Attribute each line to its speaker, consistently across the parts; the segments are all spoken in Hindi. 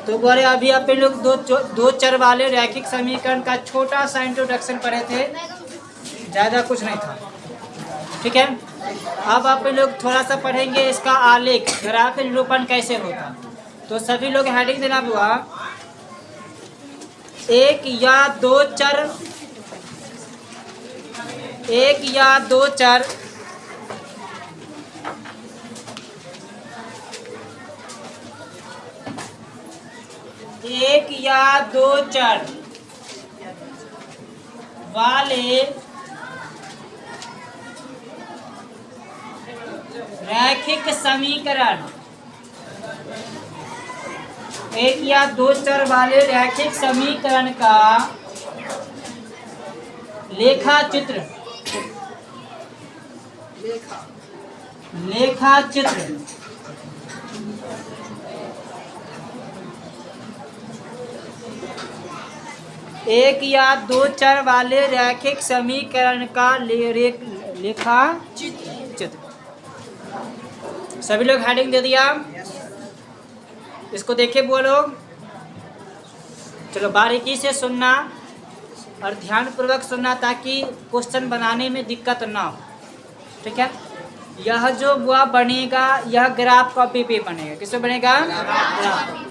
Speaker 1: तो बोले अभी अपन लोग दो चर वाले रैखिक समीकरण का छोटा सा इंट्रोडक्शन पढ़े थे, ज़्यादा कुछ नहीं था। ठीक है, अब अपन लोग थोड़ा सा पढ़ेंगे इसका आलेख, ग्राफ निरूपण कैसे होता। तो सभी लोग हेडिंग देना हुआ, एक या दो चर एक या दो चर वाले रैखिक समीकरण, एक या दो चर वाले रैखिक समीकरण का लेखा चित्र एक या दो चर वाले रैखिक समीकरण का लेखा चित्र। सभी लोग हेडिंग दे दिया, इसको देखे बोलो। चलो बारीकी से सुनना और ध्यानपूर्वक सुनना ताकि क्वेश्चन बनाने में दिक्कत ना हो। ठीक है, यह जो वह बनेगा यह ग्राफ कॉपी पे बनेगा। किससे बनेगा? ग्राफ।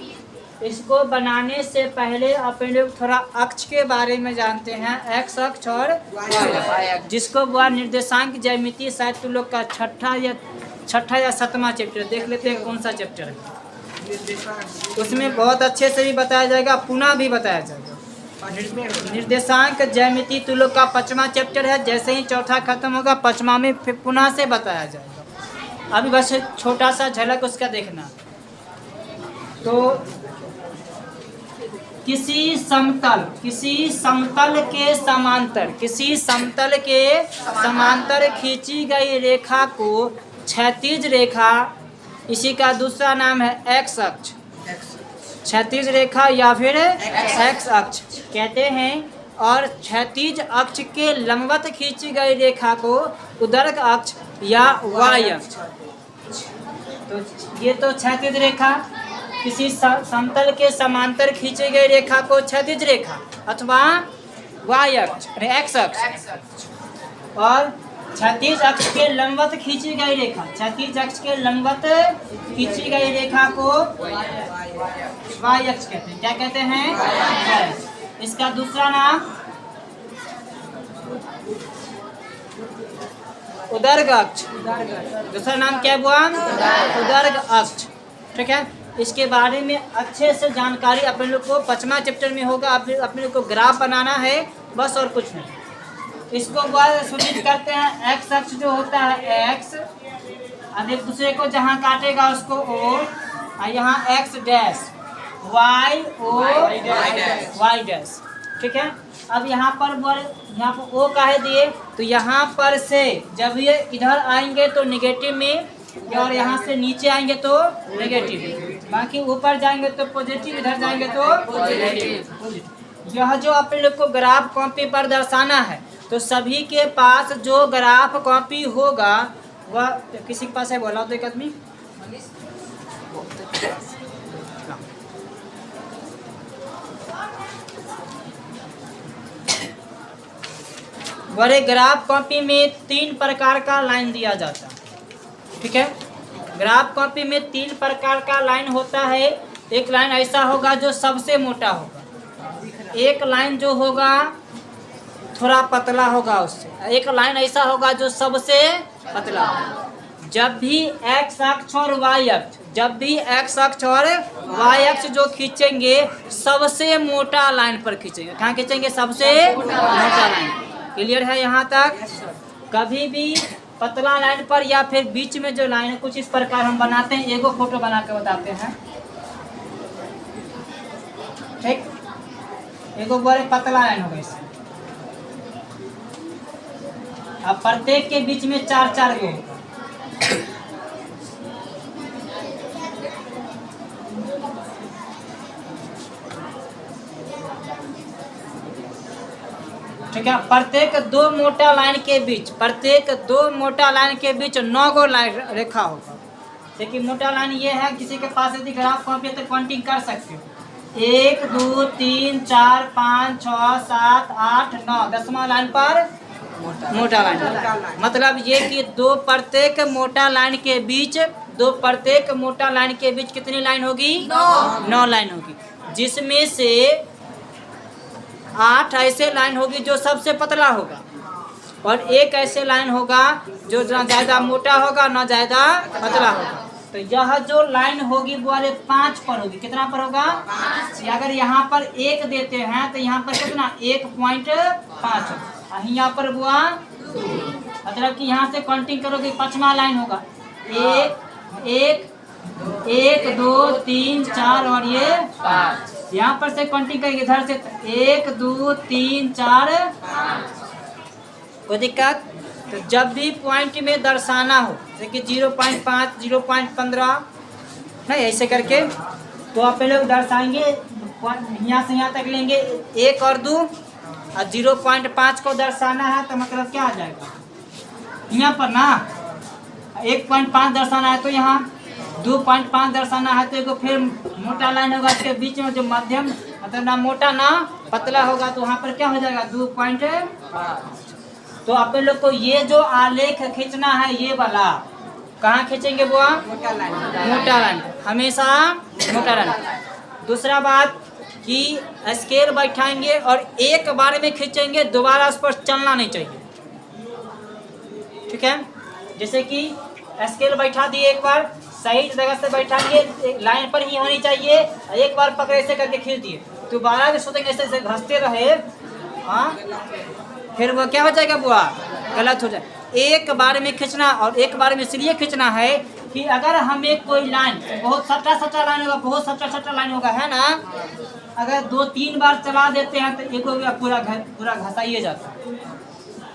Speaker 1: इसको बनाने से पहले अपन लोग थोड़ा अक्ष के बारे में जानते हैं, एक्स अक्ष और वाई अक्ष, जिसको वह निर्देशांक ज्यामिति शायद तुम लोग का छठा या सातवां चैप्टर देख लेते हैं, कौन सा चैप्टर है। उसमें बहुत अच्छे से भी बताया जाएगा, पुनः भी बताया जाएगा। निर्देशांक ज्यामिति तुम लोग का 5वां चैप्टर है, जैसे ही चौथा खत्म होगा 5वां में फिर पुनः से बताया जाएगा। अभी बस छोटा सा झलक उसका देखना। तो किसी समतल के समांतर खींची गई रेखा को क्षैतिज रेखा, इसी का दूसरा नाम है एक्स अक्ष, क्षैतिज रेखा या फिर एक्स अक्ष कहते हैं। और क्षैतिज अक्ष के लंबवत खींची गई रेखा को उदर्ग अक्ष या वाई अक्ष। तो ये तो क्षैतिज रेखा, किसी समतल के समांतर खींची गई रेखा को क्षैतिज रेखा अथवा वाई अक्ष एक्स अक्ष, और क्षैतिज अक्ष के लंबवत खींची गई रेखा, क्षैतिज अक्ष के लंबवत खींची गई रेखा को वाई अक्ष कहते हैं। क्या कहते हैं? इसका दूसरा नाम उदर्ग अक्ष, दूसरा नाम क्या हुआ? उदर्ग अक्ष। ठीक है, इसके बारे में अच्छे से जानकारी अपने लोग को 5वां चैप्टर में होगा। अपने लोग को ग्राफ बनाना है बस, और कुछ नहीं। इसको वह सूचित करते हैं, एक्स अक्ष जो होता है एक्स, और एक दूसरे को जहाँ काटेगा उसको ओ, और यहाँ X dash, Y O, Y dash. ठीक है, अब यहाँ पर ओ काहे दिए, तो यहाँ पर से जब ये इधर आएंगे तो निगेटिव में, और यहाँ से नीचे आएंगे तो नेगेटिव, बाकी ऊपर जाएंगे तो पॉजिटिव, इधर जाएंगे तो पॉजिटिव। यह जो अपने लोग को ग्राफ कॉपी पर दर्शाना है, तो सभी के पास जो ग्राफ कॉपी होगा वह, किसी के पास है बोला तो एक आदमी, बड़े ग्राफ कॉपी में 3 प्रकार का लाइन दिया जाता है। ठीक है, ग्राफ कॉपी में 3 प्रकार का लाइन होता है। एक लाइन ऐसा होगा जो सबसे मोटा होगा, एक लाइन जो होगा थोड़ा पतला होगा उससे, एक लाइन ऐसा होगा जो सबसे पतला होगा। जब भी एक्स अक्ष और वाई अक्ष, जो खींचेंगे सबसे मोटा लाइन पर खींचेंगे। कहाँ खींचेंगे? सबसे मोटा लाइन। क्लियर है यहाँ तक? कभी भी पतला लाइन पर या फिर बीच में जो लाइन है, कुछ इस प्रकार हम बनाते हैं। एगो फोटो बना के बताते हैं। ठीक, एगो बड़े पतला लाइन होगा इससे, अब प्रत्येक के बीच में 4-4 गो होगा। ठीक है, प्रत्येक 2 मोटा लाइन के बीच 9 गो रेखा होगा। देखिए मोटा लाइन ये है, किसी के पास यदि ग्राफ कॉपी है तो काउंटिंग कर सकते हो। 1 2 3 4 5 6 7 8 9 10वां लाइन पर मोटा लाइन। मतलब ये कि दो प्रत्येक मोटा लाइन के बीच कितनी लाइन होगी? 9 लाइन होगी, जिसमें से 8 ऐसे लाइन होगी जो सबसे पतला होगा और एक ऐसे लाइन होगा जो ना ज़्यादा मोटा होगा ना ज़्यादा पतला होगा। तो यह जो लाइन होगी वो वाले 5 पर होगी। कितना पर होगा? 5। अगर यहाँ पर 1 देते हैं तो यहाँ पर कितना 1.5 यहाँ पर बुआ, मतलब कि यहाँ से काउंटिंग करोगे 5वां लाइन होगा 1 2 3 4 और ये 5। यहाँ पर से काउंटिंग करेंगे इधर से 1 2 3 4 कोई दिक्कत? तो जब भी पॉइंट में दर्शाना हो जैसे कि 0.5 0.15 नहीं ऐसे करके तो आप लोग दर्शाएंगे यहाँ से यहाँ तक लेंगे 1 और 2 और 0.5 को दर्शाना है तो मतलब क्या आ जाएगा यहाँ पर ना 1.5 दर्शाना है तो यहाँ 2.5 दर्शाना है तो एक फिर मोटा लाइन होगा इसके बीच में जो मध्यम मतलब ना मोटा ना पतला होगा तो वहाँ पर क्या हो जाएगा 2.5। तो आप लोग को ये जो आलेख खींचना है ये वाला कहाँ खींचेंगे बुआ? मोटा लाइन हमेशा मोटा लाइन। दूसरा बात कि स्केल बैठाएंगे और एक बार में खींचेंगे, दोबारा उस पर चलना नहीं चाहिए, ठीक है? जैसे कि स्केल बैठा दिए एक बार सही जगह से बैठाएंगे, लाइन पर ही होनी चाहिए, एक बार पकड़े ऐसे करके खींच दिए, दोबारा भी सोचेंगे ऐसे ऐसे घसते रहे, हाँ फिर वो क्या हो जाएगा बुआ? गलत हो जाए। एक बार में खींचना और एक बार में इसलिए खींचना है कि अगर हमें कोई लाइन बहुत सच्चा लाइन होगा, बहुत सच्चा लाइन होगा है ना, अगर 2-3 बार चला देते हैं तो एक हो गया पूरा घसाइए जाता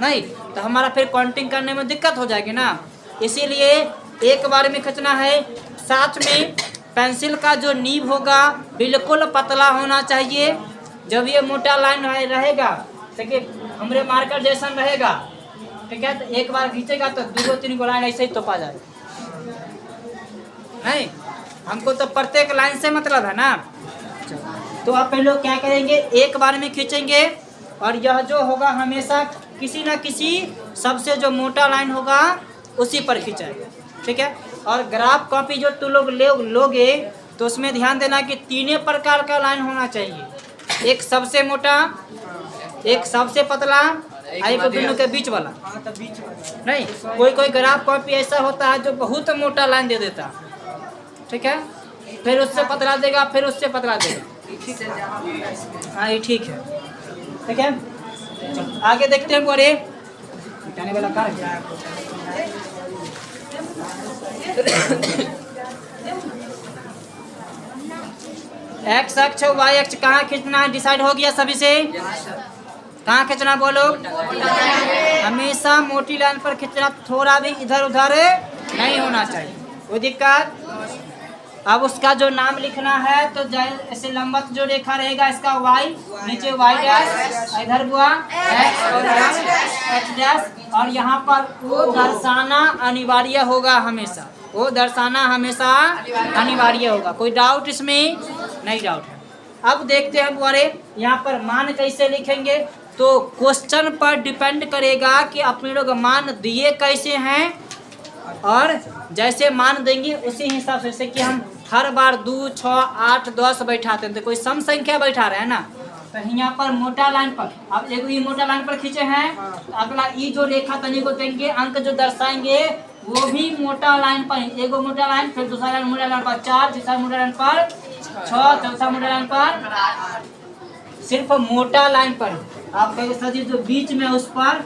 Speaker 1: नहीं, तो हमारा फिर काउंटिंग करने में दिक्कत हो जाएगी ना। इसीलिए एक बार में खींचना है। साथ में पेंसिल का जो नीब होगा बिल्कुल पतला होना चाहिए। जब ये मोटा लाइन रहेगा देखिए हमरे मार्कर जैसा रहेगा, ठीक है, तो एक बार खींचेगा तो 2-3 को लाइन ऐसे ही तोपा जाए नहीं, हमको तो प्रत्येक लाइन से मतलब है ना। तो आप लोग क्या करेंगे एक बार में खींचेंगे और यह जो होगा हमेशा किसी ना किसी सबसे जो मोटा लाइन होगा उसी पर खींचाएगा, ठीक है। और ग्राफ कॉपी जो तुम लोग लोगे तो उसमें ध्यान देना कि 3 प्रकार का लाइन होना चाहिए, एक सबसे मोटा, एक सबसे पतला, एक दोनों के बीच वाला। नहीं, कोई ग्राफ कॉपी ऐसा होता है जो बहुत मोटा लाइन दे देता, ठीक है, फिर उससे पतला देगा, फिर उससे पतला देगा। हाँ ये ठीक है, ठीक है। आगे देखते हैं बोरे मिटाने वाला कार्य। एक्स अक्ष वाई अक्ष कहाँ खींचना है डिसाइड हो गया सभी से? कहाँ खींचना बोलो? हमेशा मोटी लाइन पर खींचना, थोड़ा भी इधर उधर नहीं होना चाहिए, कोई दिक्कत? अब उसका जो नाम लिखना है तो ऐसे लंबवत जो रेखा रहेगा इसका y, नीचे y डैश, इधर बुआ x और h डैश, और यहाँ पर वो दर्शाना अनिवार्य होगा हमेशा, वो दर्शाना हमेशा अनिवार्य होगा। कोई डाउट इसमें? नहीं डाउट है। अब देखते हैं बुआरे यहाँ पर मान कैसे लिखेंगे, तो क्वेश्चन पर डिपेंड करेगा कि अपने लोग मान दिए कैसे हैं, और जैसे मान देंगे उसी हिसाब से। जैसे कि हम हर बार 2, 6, 8, 10 बैठाते हैं तो कोई सम संख्या बैठा रहे हैं ना, तो यहाँ पर मोटा लाइन पर अब एक ये मोटा लाइन पर खींचे हैं, तो अगला ई जो रेखा तनी को देंगे, अंक जो दर्शाएंगे वो भी मोटा लाइन पर, एक मोटा लाइन, फिर दूसरा लाइन मोटा लाइन पर 4, तीसरा मोटा लाइन पर 6, चौथा मोटा लाइन पर, सिर्फ मोटा लाइन पर। आप कहेंगे सर जी जो बीच में उस पर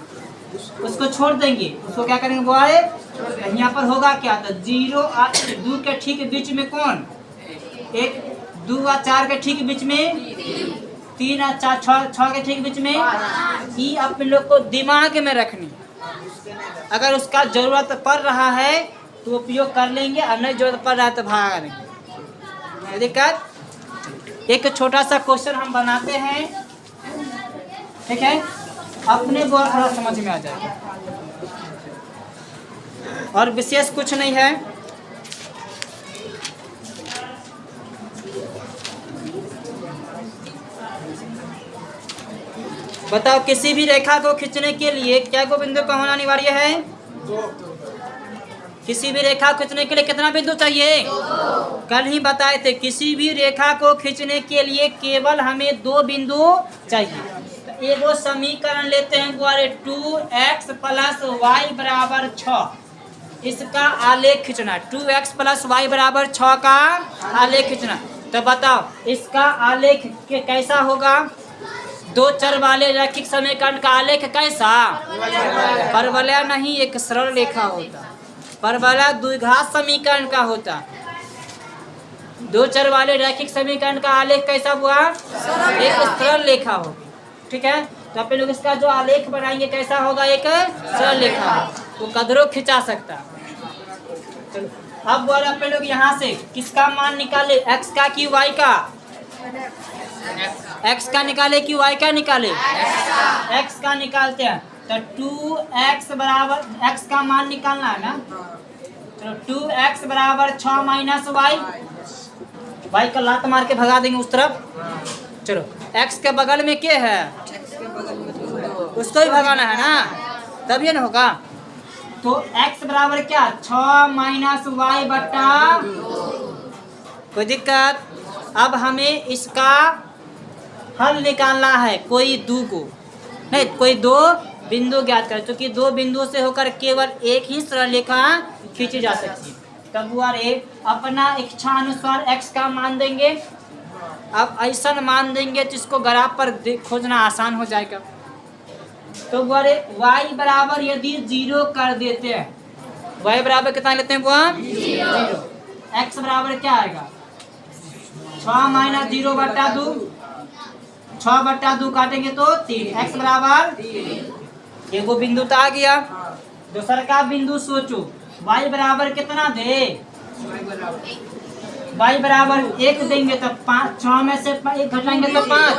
Speaker 1: उसको छोड़ देंगे, उसको क्या करेंगे वो आए, यहाँ पर होगा क्या, तो 0 और 2 के ठीक बीच में कौन, 1, 2 और 4 के ठीक बीच में 3 और 4, 6 के ठीक बीच में। ये आप लोग को दिमाग में रखनी, अगर उसका जरूरत पड़ रहा है तो उपयोग कर लेंगे, और नहीं जरूरत पड़ रहा है तो भाग लेंगे, दिक्कत। एक छोटा सा क्वेश्चन हम बनाते हैं, ठीक है, अपने को थोड़ा समझ में आ जाएगा, और विशेष कुछ नहीं है। बताओ किसी भी रेखा को खींचने के लिए क्या को बिंदु का होना अनिवार्य है? किसी भी रेखा को खींचने के लिए कितना बिंदु चाहिए? कल ही बताए थे किसी भी रेखा को खींचने के लिए केवल हमें 2 बिंदु चाहिए। तो एक वो समीकरण लेते हैं द्वारे 2x + y = 6। इसका आलेख खींचना 2x + y = 6 का आलेख खींचना। तो बताओ इसका आलेख कैसा होगा? 2 चर वाले रैखिक समीकरण का आलेख कैसा? परवलय नहीं, एक सरल रेखा होता। परवलय द्विघात समीकरण का होता। 2 चर वाले रैखिक समीकरण का आलेख कैसा हुआ? एक सरल रेखा होगी। ठीक है, तो आप लोग इसका जो आलेख बनाएंगे कैसा होगा? एक सरल रेखा, तो कदरों खिंचा सकता। चलो अब बोल आप लोग यहाँ से किसका मान निकाले? x का कि y का? x का निकाले कि y का निकाले? x का निकालते हैं। तो 2x बराबर x का मान निकालना है ना। चलो 2x बराबर 6 - y का लात मार के भगा देंगे उस तरफ। चलो x के बगल में क्या है? उसको ही भगाना है ना, तभी ना होगा। तो x बराबर क्या? 6 - y बटा। कोई दिक्कत? अब हमें इसका हल निकालना है। कोई 2 बिंदु ज्ञात करें, क्योंकि 2 बिंदुओं से होकर केवल एक ही सरल रेखा खींची जा सकती है। तब द्वारे अपना इच्छा अनुसार x का मान देंगे। अब ऐसा मान देंगे जिसको ग्राफ पर खोजना आसान हो जाएगा। तो द्वारे y बराबर यदि 0 कर देते हैं, y बराबर कितना लेते हैं? 0। x बराबर क्या आएगा? 6 - 0 बटा 2। 6 बटा 2 काटेंगे तो 3। x बराबर 3। ये वो बिंदु तो आ गया। दूसरा का बिंदु सोचो, y बराबर कितना दे? y बराबर 1 देंगे तो 5। 6 में से 1 घटाएंगे तो 5।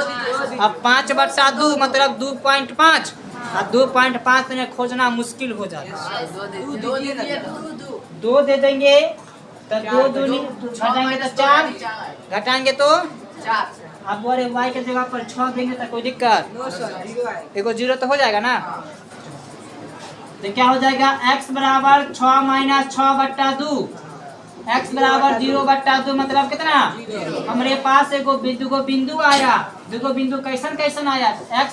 Speaker 1: अब 5 बटा 2 मतलब 2.5। अब 2.5 में खोजना मुश्किल हो जाता। 2 दे देंगे तो 2 दूनी घटाएंगे तो 4, घटाएंगे तो 4। अब बोले y के जगह पर 6 देंगे तो कोई दिक्कत? देखो 0 तो हो जाएगा ना। तो क्या हो जाएगा? x बराबर 6 - 6 बटा 2। x बराबर 0 बटा 2 मतलब कितना? हमारे पास एगो बिंदु आया। देखो बिंदु कैसन कैसन आया? x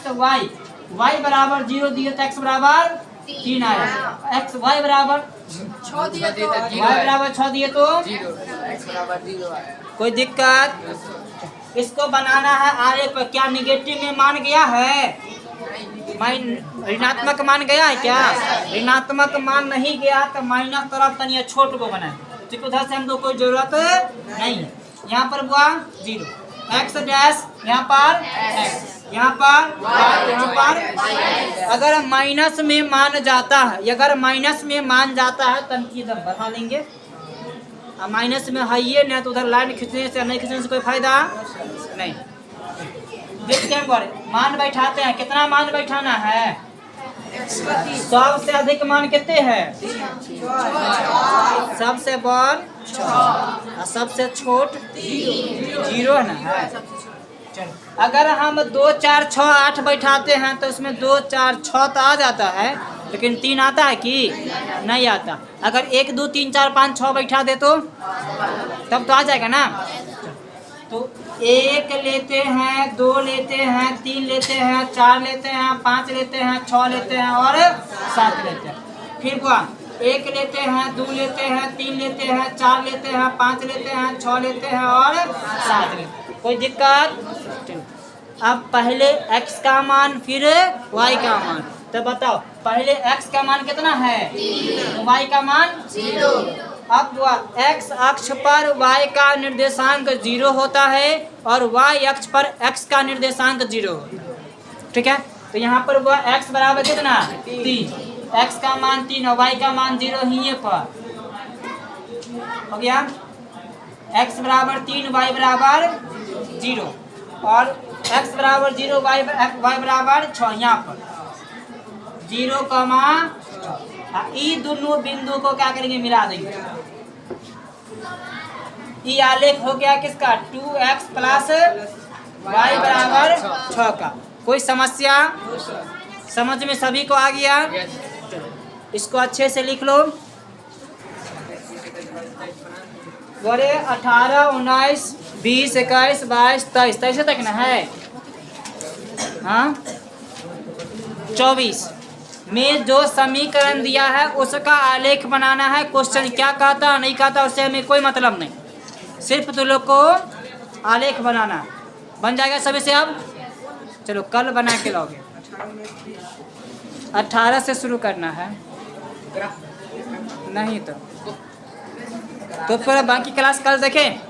Speaker 1: y बराबर 0 दिए तो x बराबर 3 आया। x y बराबर 6 दिए तो y बराबर 6 दिए तो 0। कोई दिक्कत? इसको बनाना है आरेख पर। क्या निगेटिव में मान गया है? ऋणात्मक मान गया है क्या? ऋणात्मक मान नहीं गया तो माइनस तरफ तनिया छोट को बनाए, क्योंकि उधर से हमको कोई जरूरत नहीं है। यहाँ पर हुआ 0, x डैश, यहाँ पर x, यहाँ पर y, यहाँ पर। अगर माइनस में मान जाता है, अगर माइनस में मान जाता है तब की इधर बढ़ा लेंगे। अब माइनस में है ये नहीं तो उधर लाइन खींचने से नहीं खींचने से कोई फायदा नहीं। देखते हैं मान बैठाते हैं। कितना मान बैठाना है? सबसे अधिक मान कितने हैं? सबसे बड़ 6, सबसे छोट 0 है ना। चलो अगर हम 2 4 6 8 बैठाते हैं तो उसमें 2 4 6 तो आ जाता है, लेकिन 3 आता है कि नहीं आता। अगर 1 2 3 4 5 6 बैठा दे तो तब तो आ जाएगा ना। तो 1 लेते हैं, 2 लेते हैं, 3 लेते हैं, 4 लेते हैं, 5 लेते हैं, 6 लेते हैं और 7 लेते हैं। फिर हुआ 1 लेते हैं, 2 लेते हैं, 3 लेते हैं, 4 लेते हैं, 5 लेते हैं, 6 लेते हैं और 7 लेते हैं। कोई दिक्कत? अब पहले x का मान फिर y का मान। तो बताओ पहले x का मान कितना है? तो y का मान 0। अब x अक्ष पर y का निर्देशांक 0 होता है और y अक्ष पर x का निर्देशांक 0 होता है। ठीक है, तो यहाँ पर हुआ x बराबर कितना? 3। x का मान 3 और y का मान 0 ही पर हो गया। x बराबर 3, y बराबर 0 और x बराबर 0, y बराबर 6। यहाँ पर 0, ये दोनों बिंदु को क्या करेंगे? मिला देंगे। ये आलेख हो गया किसका? 2x + y बराबर 6 का। कोई समस्या? समझ में सभी को आ गया? इसको अच्छे से लिख लो। बोले 18, 19, 20, 21, 22, 23, 23 तक ना है? हाँ 24 में जो समीकरण दिया है उसका आलेख बनाना है। क्वेश्चन क्या कहता नहीं कहता उससे हमें कोई मतलब नहीं, सिर्फ तुम लोग को आलेख बनाना। बन जाएगा सभी से? अब चलो कल बना के लाओगे। 18 से शुरू करना है नहीं तो फिर बाकी क्लास कल देखें।